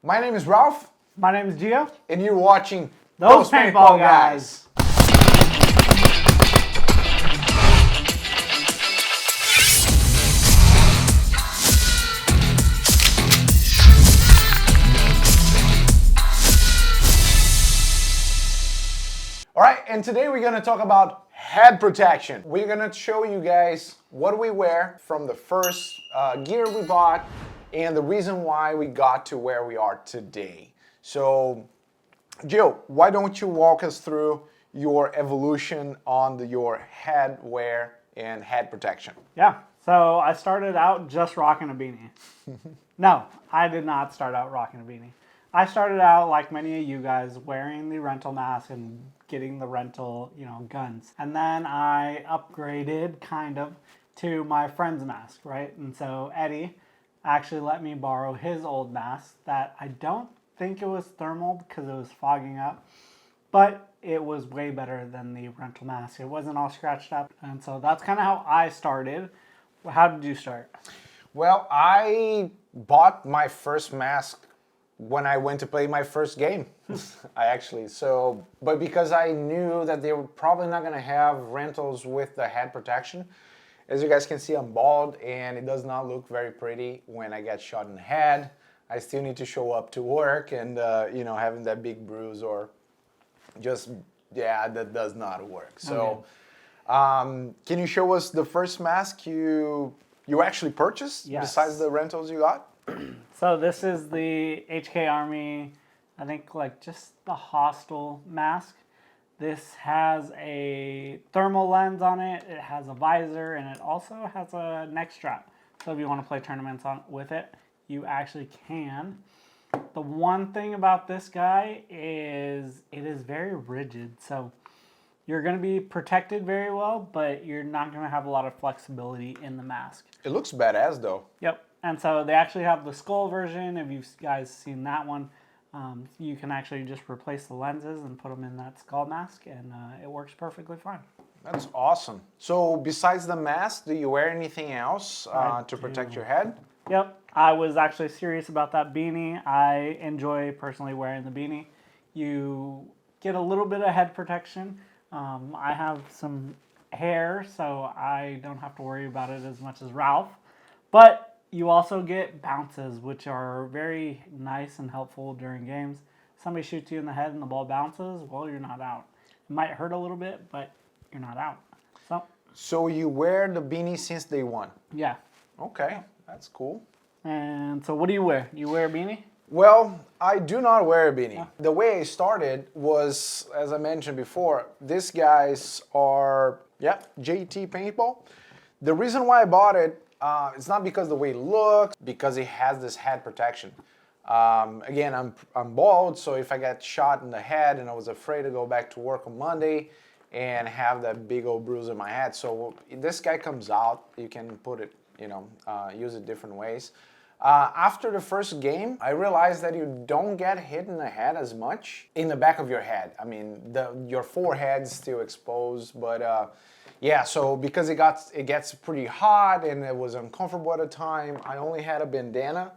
My name is Ralph. My name is Gio. And you're watching Those Paintball Guys. All right, and today we're gonna talk about head protection. We're gonna show you guys what we wear from the first gear we bought and the reason why we got to where we are today. So, Jill, why don't you walk us through your evolution on your head wear and head protection? Yeah, so I started out just rocking a beanie. No, I did not start out rocking a beanie. I started out, like many of you guys, wearing the rental mask and getting the rental, guns. And then I upgraded, kind of, to my friend's mask, right? And so Eddie actually let me borrow his old mask that I don't think it was thermal because it was fogging up. But it was way better than the rental mask. It wasn't all scratched up. And so that's kind of how I started. How did you start? Well, I bought my first mask when I went to play my first game. But because I knew that they were probably not gonna have rentals with the head protection. As you guys can see, I'm bald and it does not look very pretty when I get shot in the head. I still need to show up to work and having that big bruise or that does not work. So can you show us the first mask you actually purchased? Yes. Besides the rentals you got? So this is the HK Army, I think just the hostile mask. This has a thermal lens on it, it has a visor, and it also has a neck strap. So if you want to play tournaments with it, you actually can. The one thing about this guy is it is very rigid. So you're going to be protected very well, but you're not going to have a lot of flexibility in the mask. It looks badass though. Yep. And so they actually have the skull version. If you've guys seen that one, you can actually just replace the lenses and put them in that skull mask, and it works perfectly fine. That's awesome. So besides the mask, do you wear anything else to protect your head? Yep. I was actually serious about that beanie. I enjoy personally wearing the beanie. You get a little bit of head protection. I have some hair, so I don't have to worry about it as much as Ralph. But you also get bounces, which are very nice and helpful during games. Somebody shoots you in the head and the ball bounces, well, you're not out. It might hurt a little bit, but you're not out. So you wear the beanie since day one? Yeah. Okay, that's cool. And so what do you wear? You wear a beanie? Well, I do not wear a beanie. Yeah. The way I started was, as I mentioned before, these guys are, JT Paintball. The reason why I bought it, it's not because the way it looks, because it has this head protection. Again, I'm bald, so if I get shot in the head and I was afraid to go back to work on Monday and have that big old bruise in my head. So this guy comes out, you can put it, use it different ways. After the first game, I realized that you don't get hit in the head as much in the back of your head. I mean, your forehead's still exposed, but so because it gets pretty hot and it was uncomfortable at the time, I only had a bandana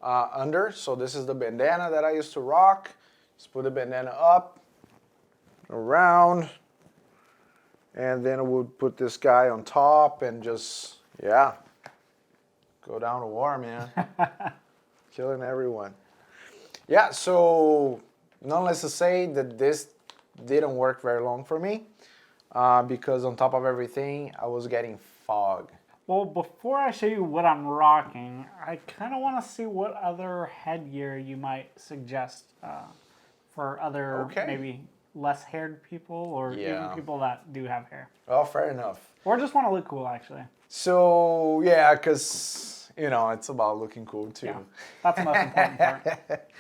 under. So this is the bandana that I used to rock. Just put the bandana up, around, and then I would put this guy on top and just, go down to war, man. Killing everyone. Yeah, so nonetheless to say that this didn't work very long for me because on top of everything, I was getting fog. Well, before I show you what I'm rocking, I kind of want to see what other headgear you might suggest for other maybe less haired people or even people that do have hair. Well, fair enough. Or just want to look cool, actually. So, because it's about looking cool too. Yeah, that's the most important part.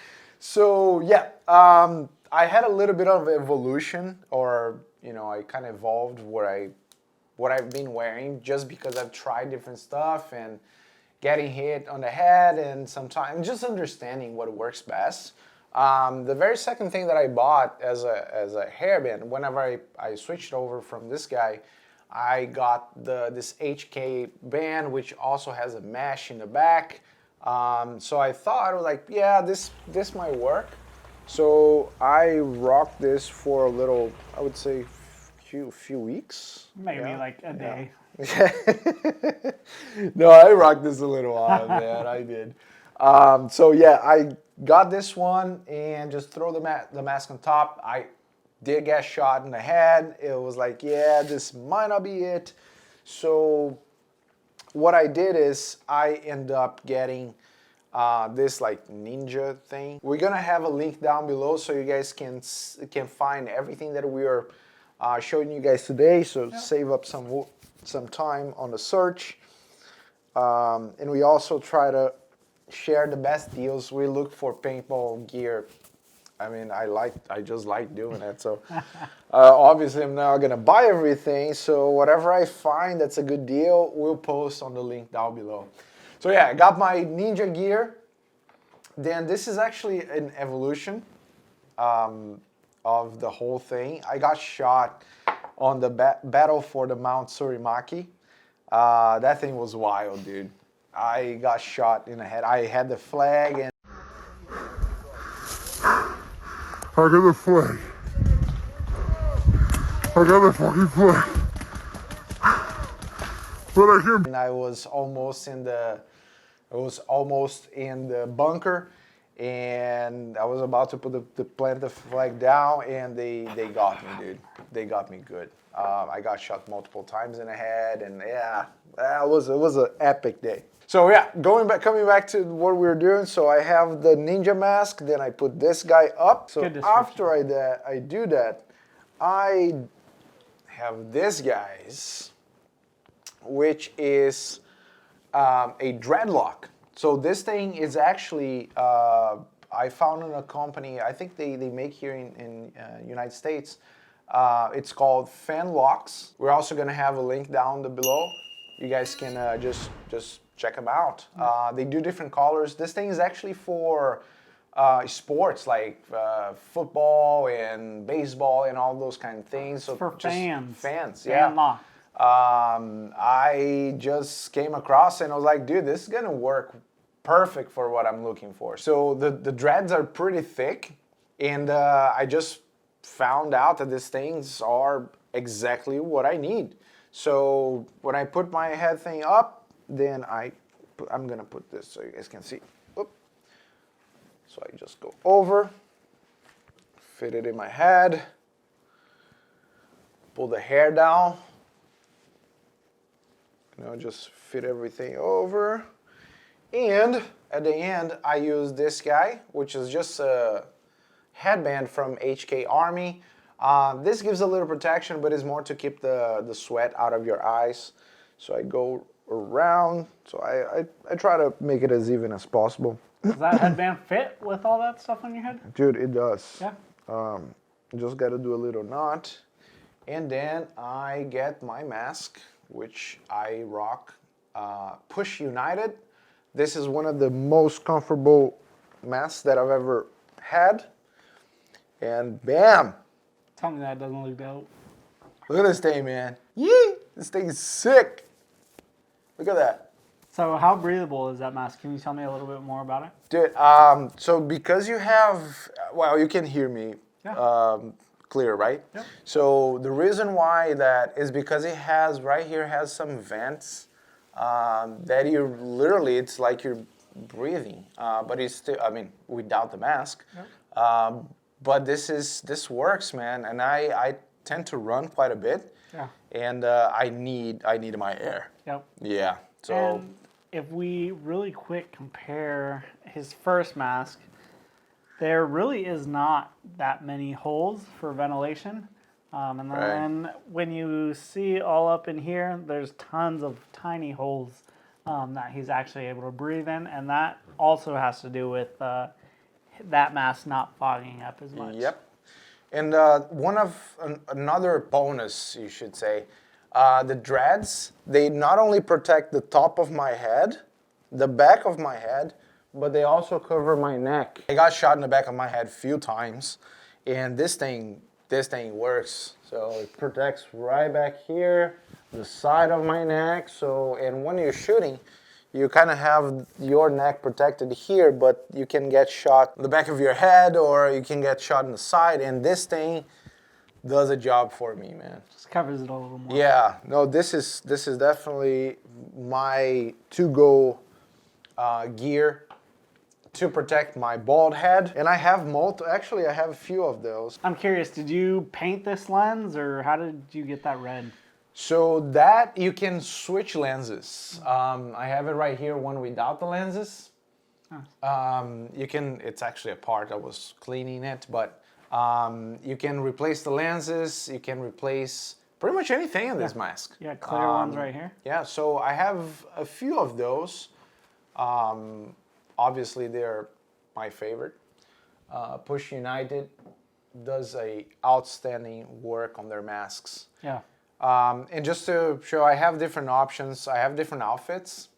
So, I had a little bit of evolution, or, I kind of evolved what I've been wearing just because I've tried different stuff and getting hit on the head and sometimes just understanding what works best. The very second thing that I bought as a hairband, whenever I switched over from this guy, I got this HK band, which also has a mesh in the back. So I thought, I was like, yeah, this might work. So I rocked this for a little, I would say, few weeks. Maybe like a day. No, I rocked this a little while, man. I did. So yeah, I got this one and just throw the mask on top. I did get shot in the head. It was like, yeah, this might not be it. So what I did is I end up getting this like ninja thing. We're gonna have a link down below so you guys can find everything that we are showing you guys today. So save up some time on the search. And we also try to share the best deals. We look for paintball gear. I mean, I just like doing it. So obviously I'm not gonna buy everything. So whatever I find that's a good deal, we'll post on the link down below. So yeah, I got my ninja gear. Then this is actually an evolution of the whole thing. I got shot on the battle for the Mount Surimaki. That thing was wild, dude. I got shot in the head. I had the flag and I got the flag. I got the fucking flag. But I can. I was almost in the bunker, and I was about to plant the flag down, and they got me, dude. They got me good. I got shot multiple times in the head, and yeah, it was an epic day. So yeah, coming back to what we were doing. So I have the ninja mask, then I put this guy up. So after I do that, I have this guys, which is a dreadlock. So this thing is actually, I found in a company, I think they make here in United States. It's called Fan Locks. We're also gonna have a link down below. You guys can just check them out. They do different colors. This thing is actually for sports like football and baseball and all those kind of things. So for fans. Fans, yeah. Fan lock. I just came across and I was like, dude, this is gonna work perfect for what I'm looking for. So the dreads are pretty thick, and I just found out that these things are exactly what I need. So when I put my head thing up, then I'm gonna put this so you guys can see. Oop. So I just go over, fit it in my head, pull the hair down, just fit everything over. And at the end, I use this guy, which is just a headband from HK Army. This gives a little protection, but it's more to keep the sweat out of your eyes. So I go around. So I try to make it as even as possible. Does that headband fit with all that stuff on your head? Dude, it does. Yeah. Just got to do a little knot. And then I get my mask, which I rock Push United. This is one of the most comfortable masks that I've ever had. And bam! Tell me that doesn't look dope. Look at this thing, man. Yee! This thing is sick. Look at that. So how breathable is that mask? Can you tell me a little bit more about it? Dude, so because you have, well, you can hear me clear, right? Yep. So the reason why that is because it has, right here has some vents that you literally, it's like you're breathing, but it's still, I mean, without the mask. Yep. But this works, man, and I tend to run quite a bit. Yeah. And I need my air. Yep. Yeah. So and if we really quick compare his first mask, there really is not that many holes for ventilation. And then when you see all up in here, there's tons of tiny holes that he's actually able to breathe in. And that also has to do with that mask not fogging up as much. Yep. And another bonus, you should say, the dreads, they not only protect the top of my head, the back of my head, but they also cover my neck. I got shot in the back of my head a few times, and this thing works. So it protects right back here, the side of my neck. So, and when you're shooting, you kind of have your neck protected here, but you can get shot in the back of your head or you can get shot in the side, and this thing does a job for me, man. Just covers it a little more. Yeah, no, this is definitely my to-go gear to protect my bald head. And I have actually I have a few of those. I'm curious, did you paint this lens or how did you get that red? So that you can switch lenses. I have it right here, one without the lenses. You can, it's actually a part, I was cleaning it, but you can replace the lenses, you can replace pretty much anything in this mask. Yeah, clear ones right here. Yeah, so I have a few of those. Obviously, they're my favorite. Push United does a outstanding work on their masks. Yeah. And just to show, I have different options. I have different outfits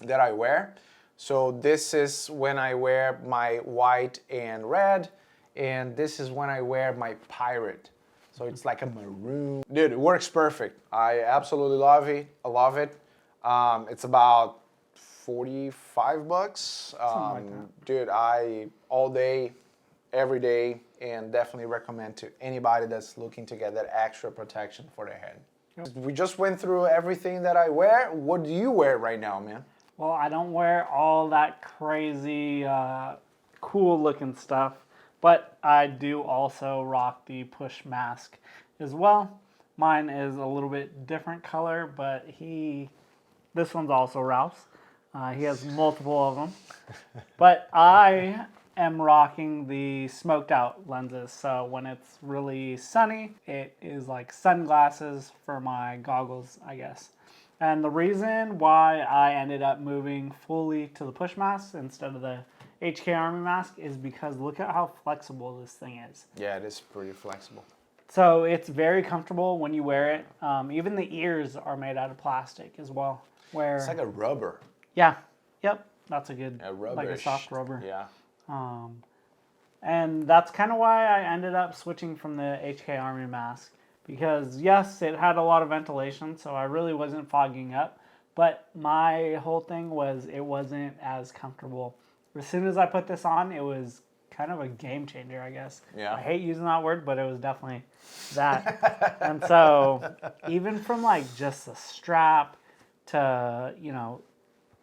that I wear. So this is when I wear my white and red, and this is when I wear my pirate. So it's like a maroon. Dude, it works perfect. I absolutely love it. I love it. It's about $45. Something like that. Dude, I all day, every day, and definitely recommend to anybody that's looking to get that extra protection for their head. Yep. We just went through everything that I wear. What do you wear right now, man? Well, I don't wear all that crazy, cool looking stuff, but I do also rock the push mask as well. Mine is a little bit different color, but this one's also Ralph's. He has multiple of them. But I am rocking the smoked out lenses. So when it's really sunny, it is like sunglasses for my goggles, I guess. And the reason why I ended up moving fully to the push mask instead of the HK Army mask is because look at how flexible this thing is. Yeah, it is pretty flexible. So it's very comfortable when you wear it. Even the ears are made out of plastic as well. It's like a rubber. Yeah. Yep. That's a good, rubber-ish. like a soft rubber. Yeah. And that's kind of why I ended up switching from the HK Army mask. Because yes, it had a lot of ventilation, so I really wasn't fogging up. But my whole thing was it wasn't as comfortable. As soon as I put this on, it was kind of a game changer, I guess. Yeah. I hate using that word, but it was definitely that. And so even from like just the strap to,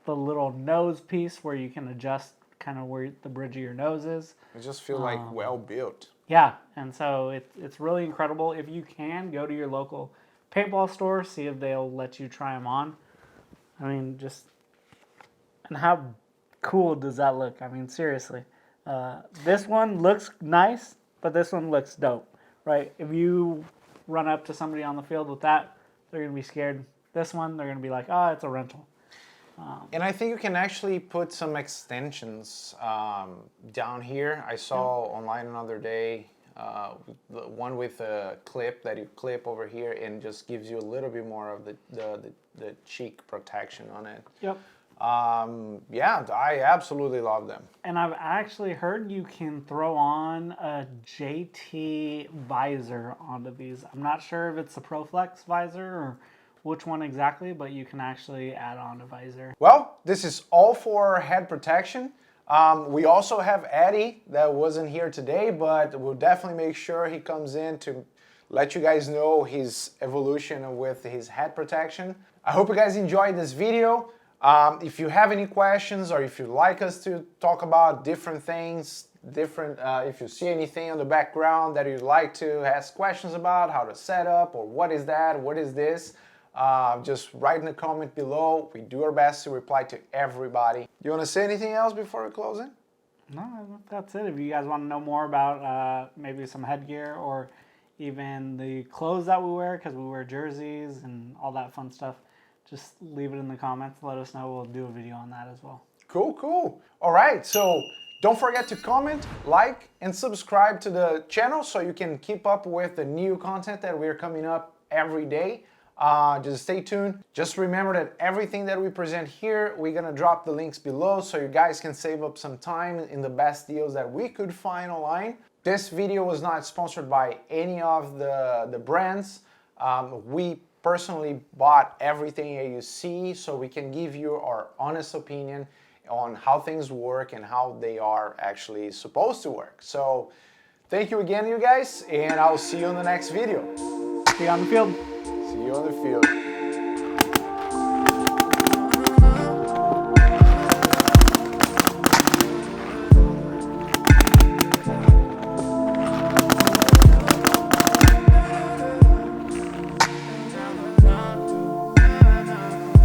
the little nose piece where you can adjust kind of where the bridge of your nose is. It just feels like well built. Yeah, and so it's really incredible. If you can, go to your local paintball store, see if they'll let you try them on. I mean, and how cool does that look? I mean, seriously. This one looks nice, but this one looks dope, right? If you run up to somebody on the field with that, they're going to be scared. This one, they're going to be like, oh, it's a rental. And I think you can actually put some extensions down here. I saw online another day one with a clip that you clip over here and just gives you a little bit more of the cheek protection on it. Yep. Yeah, I absolutely love them. And I've actually heard you can throw on a JT visor onto these. I'm not sure if it's the ProFlex visor or which one exactly, but you can actually add on a visor. Well, this is all for head protection. We also have Eddie that wasn't here today, but we'll definitely make sure he comes in to let you guys know his evolution with his head protection. I hope you guys enjoyed this video. If you have any questions or if you'd like us to talk about different things, if you see anything on the background that you'd like to ask questions about, how to set up or what is that, what is this, just write in the comment below. We do our best to reply to everybody. You want to say anything else before we close it? No, that's it. If you guys want to know more about maybe some headgear or even the clothes that we wear, because we wear jerseys and all that fun stuff, just leave it in the comments. Let us know. We'll do a video on that as well. Cool, cool. All right, so don't forget to comment, like, and subscribe to the channel so you can keep up with the new content that we're coming up every day. Just stay tuned. Just remember that everything that we present here, we're gonna drop the links below so you guys can save up some time in the best deals that we could find online. This video was not sponsored by any of the brands. We personally bought everything that you see, so we can give you our honest opinion on how things work and how they are actually supposed to work. So thank you again, you guys, and I'll see you in the next video. See you on the field. See you on the field.